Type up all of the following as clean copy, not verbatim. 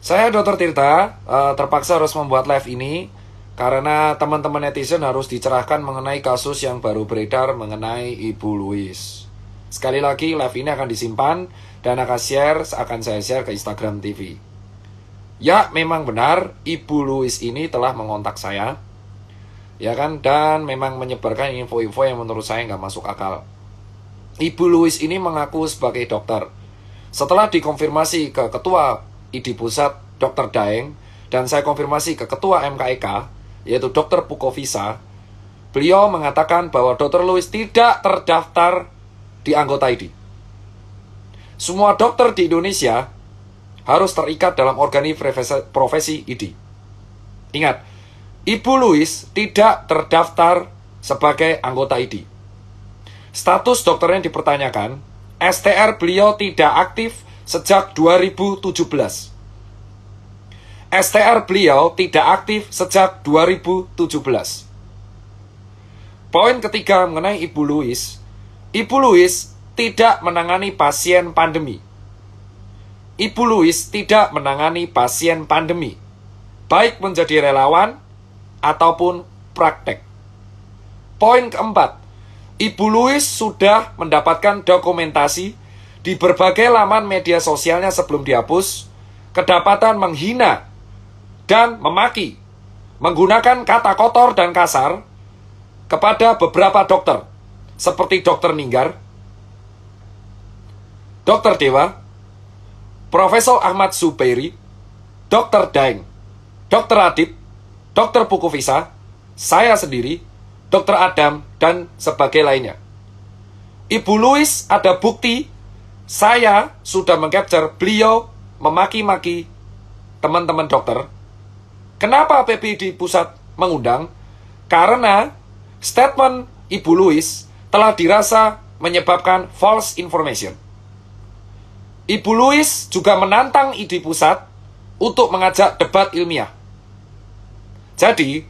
Saya Dr. Tirta, terpaksa harus membuat live ini karena teman-teman netizen harus dicerahkan mengenai kasus yang baru beredar mengenai Ibu Louis. Sekali lagi, live ini akan disimpan dan akan saya share ke Instagram TV. Ya, memang benar, Ibu Louis ini telah mengontak saya, ya kan, dan memang menyebarkan info-info yang menurut saya nggak masuk akal. Ibu Louis ini mengaku sebagai dokter. Setelah dikonfirmasi ke Ketua ID Pusat Dr. Daeng, dan saya konfirmasi ke Ketua MKEK, yaitu Dr. Pukovisa, beliau mengatakan bahwa Dr. Louis tidak terdaftar di anggota ID. Semua dokter di Indonesia harus terikat dalam organisasi profesi ID. Ingat, Ibu Louis tidak terdaftar sebagai anggota ID. Status dokternya dipertanyakan, STR beliau tidak aktif sejak 2017. STR beliau tidak aktif sejak 2017. Poin ketiga mengenai Ibu Louis. Ibu Louis tidak menangani pasien pandemi. Ibu Louis tidak menangani pasien pandemi, baik menjadi relawan ataupun praktek. Poin keempat, Ibu Louis sudah mendapatkan dokumentasi di berbagai laman media sosialnya sebelum dihapus, kedapatan menghina dan memaki, menggunakan kata kotor dan kasar kepada beberapa dokter, seperti Dr. Ninggar, Dr. Dewa, Profesor Ahmad Zubairi, Dr. Daeng, Dr. Adib, Dr. Pukovisa, saya sendiri, Dr. Adam, dan sebagai lainnya. Ibu Louis ada bukti, saya sudah mengcapture beliau memaki-maki teman-teman dokter. Kenapa PPD Pusat mengundang? Karena statement Ibu Louis telah dirasa menyebabkan false information. Ibu Louis juga menantang ID Pusat untuk mengajak debat ilmiah. Jadi,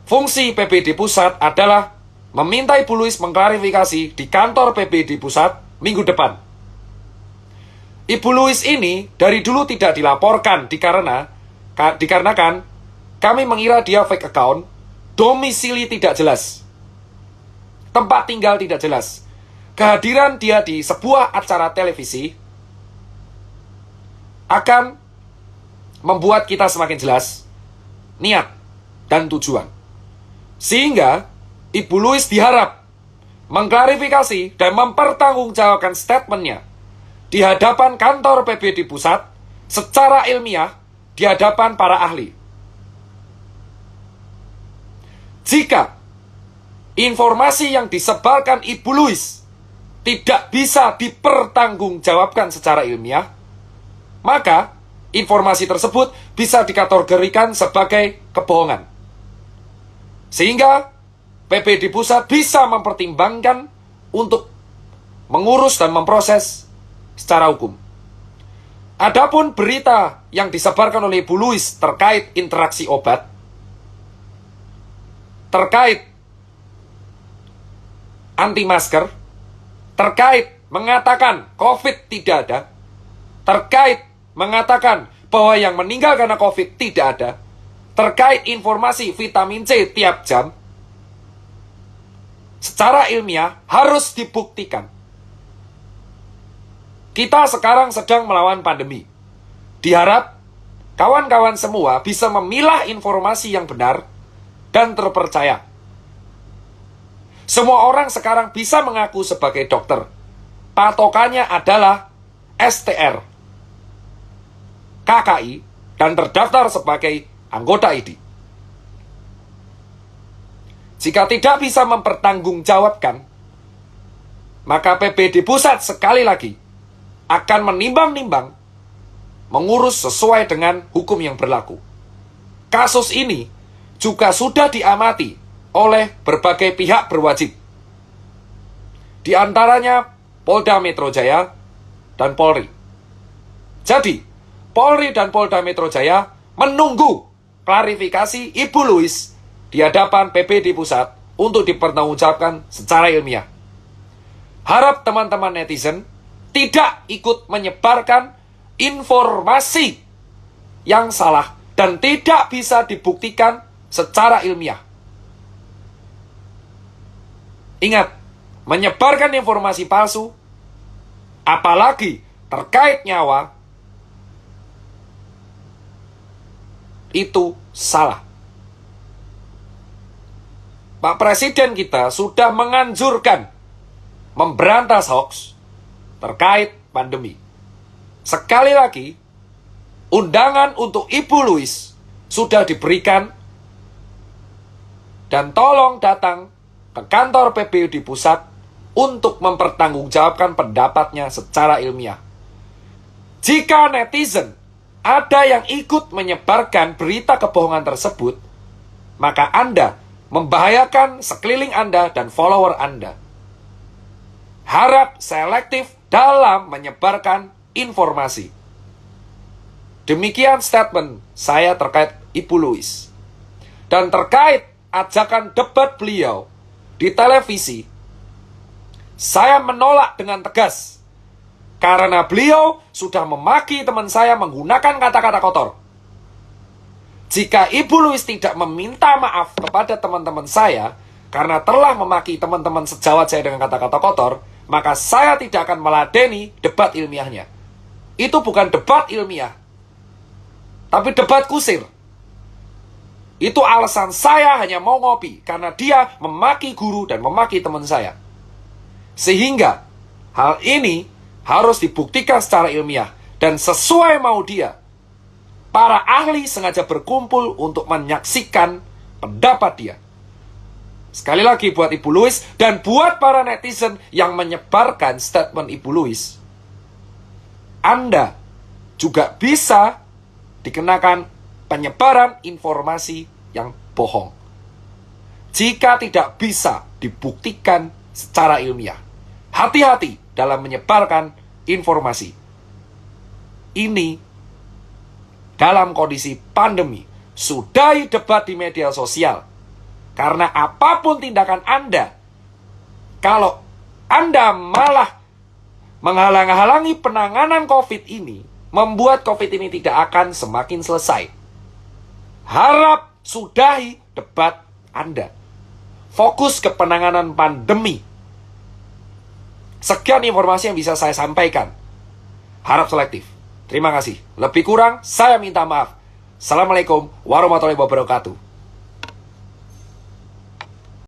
fungsi PPD Pusat adalah meminta Ibu Louis mengklarifikasi di kantor PPD Pusat minggu depan. Ibu Louis ini dari dulu tidak dilaporkan dikarenakan kami mengira dia fake account, domisili tidak jelas, tempat tinggal tidak jelas. Kehadiran dia di sebuah acara televisi akan membuat kita semakin jelas niat dan tujuan. Sehingga Ibu Louis diharap mengklarifikasi dan mempertanggungjawabkan statementnya di hadapan kantor PPD Pusat secara ilmiah di hadapan para ahli. Jika informasi yang disebarkan Ibu Louis tidak bisa dipertanggungjawabkan secara ilmiah, maka informasi tersebut bisa dikategorikan sebagai kebohongan. Sehingga PPD Pusat bisa mempertimbangkan untuk mengurus dan memproses secara hukum. Adapun berita yang disebarkan oleh Ibu Louis terkait interaksi obat, terkait anti masker, terkait mengatakan COVID tidak ada, terkait mengatakan bahwa yang meninggal karena COVID tidak ada, terkait informasi vitamin C tiap jam, secara ilmiah harus dibuktikan. Kita sekarang sedang melawan pandemi. Diharap kawan-kawan semua bisa memilah informasi yang benar dan terpercaya. Semua orang sekarang bisa mengaku sebagai dokter. Patokannya adalah STR, KKI, dan terdaftar sebagai anggota ID. Jika tidak bisa mempertanggungjawabkan, maka PPD Pusat sekali lagi akan menimbang-nimbang mengurus sesuai dengan hukum yang berlaku. Kasus ini juga sudah diamati oleh berbagai pihak berwajib, di antaranya Polda Metro Jaya dan Polri. Jadi, Polri dan Polda Metro Jaya menunggu klarifikasi Ibu Louis di hadapan PPD Pusat untuk dipertanggungjawabkan secara ilmiah. Harap teman-teman netizen tidak ikut menyebarkan informasi yang salah dan tidak bisa dibuktikan secara ilmiah. Ingat, menyebarkan informasi palsu, apalagi terkait nyawa, itu salah. Pak Presiden kita sudah menganjurkan memberantas hoax terkait pandemi. Sekali lagi, undangan untuk Ibu Louise sudah diberikan dan tolong datang ke kantor PBUD Pusat untuk mempertanggungjawabkan pendapatnya secara ilmiah. Jika netizen ada yang ikut menyebarkan berita kebohongan tersebut, maka Anda membahayakan sekeliling Anda dan follower Anda. Harap selektif dalam menyebarkan informasi. Demikian statement saya terkait Ibu Louise. Dan terkait ajakan debat beliau di televisi, saya menolak dengan tegas. Karena beliau sudah memaki teman saya menggunakan kata-kata kotor. Jika Ibu Louise tidak meminta maaf kepada teman-teman saya karena telah memaki teman-teman sejawat saya dengan kata-kata kotor, maka saya tidak akan meladeni debat ilmiahnya. Itu bukan debat ilmiah, tapi debat kusir. Itu alasan saya hanya mau ngopi karena dia memaki guru dan memaki teman saya. Sehingga hal ini harus dibuktikan secara ilmiah dan sesuai mau dia. Para ahli sengaja berkumpul untuk menyaksikan pendapat dia. Sekali lagi buat Ibu Louise dan buat para netizen yang menyebarkan statement Ibu Louise, Anda juga bisa dikenakan penyebaran informasi yang bohong jika tidak bisa dibuktikan secara ilmiah. Hati-hati dalam menyebarkan informasi. Ini dalam kondisi pandemi, sudahi debat di media sosial. Karena apapun tindakan Anda, kalau Anda malah menghalang-halangi penanganan COVID ini, membuat COVID ini tidak akan semakin selesai. Harap sudahi debat Anda. Fokus ke penanganan pandemi. Sekian informasi yang bisa saya sampaikan. Harap selektif. Terima kasih. Lebih kurang, saya minta maaf. Assalamualaikum warahmatullahi wabarakatuh.